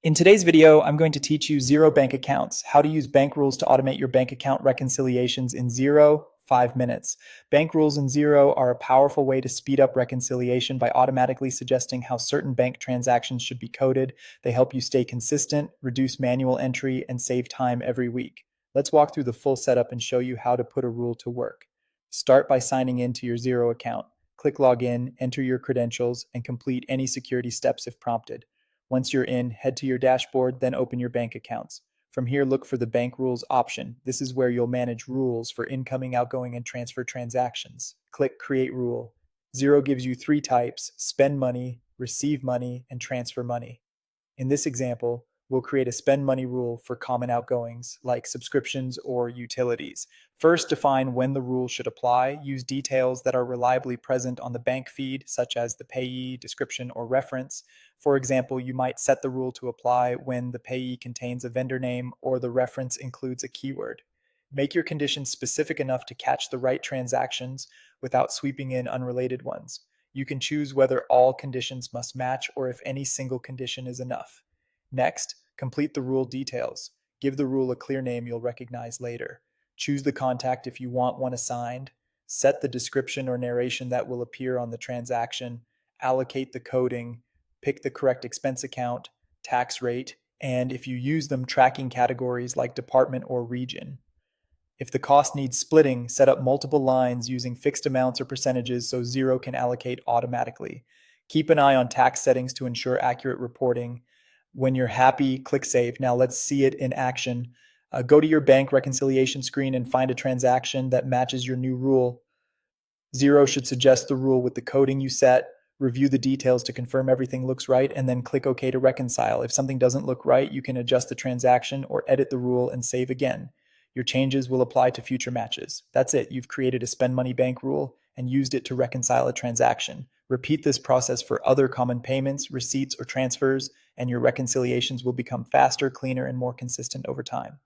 In today's video, I'm going to teach you Xero bank accounts, how to use bank rules to automate your bank account reconciliations in Xero, 5 minutes. Bank rules in Xero are a powerful way to speed up reconciliation by automatically suggesting how certain bank transactions should be coded. They help you stay consistent, reduce manual entry, and save time every week. Let's walk through the full setup and show you how to put a rule to work. Start by signing in to your Xero account. Click Login, enter your credentials, and complete any security steps if prompted. Once you're in, head to your dashboard, then open your bank accounts. From here, look for the Bank Rules option. This is where you'll manage rules for incoming, outgoing, and transfer transactions. Click Create Rule. Xero gives you 3 types: spend money, receive money, and transfer money. In this example, we'll create a spend money rule for common outgoings like subscriptions or utilities. First, define when the rule should apply. Use details that are reliably present on the bank feed, such as the payee, description, or reference. For example, you might set the rule to apply when the payee contains a vendor name or the reference includes a keyword. Make your conditions specific enough to catch the right transactions without sweeping in unrelated ones. You can choose whether all conditions must match or if any single condition is enough. Next, complete the rule details. Give the rule a clear name you'll recognize later. Choose the contact if you want one assigned. Set the description or narration that will appear on the transaction. Allocate the coding. Pick the correct expense account, tax rate, and if you use them, tracking categories like department or region. If the cost needs splitting, set up multiple lines using fixed amounts or percentages so Xero can allocate automatically. Keep an eye on tax settings to ensure accurate reporting. When you're happy, click Save. Now let's see it in action. Go to your bank reconciliation screen and find a transaction that matches your new rule. Xero should suggest the rule with the coding you set. Review the details to confirm everything looks right, and then click OK to reconcile. If something doesn't look right, you can adjust the transaction or edit the rule and save again. Your changes will apply to future matches. That's it. You've created a spend money bank rule and used it to reconcile a transaction. Repeat this process for other common payments, receipts, or transfers, and your reconciliations will become faster, cleaner, and more consistent over time.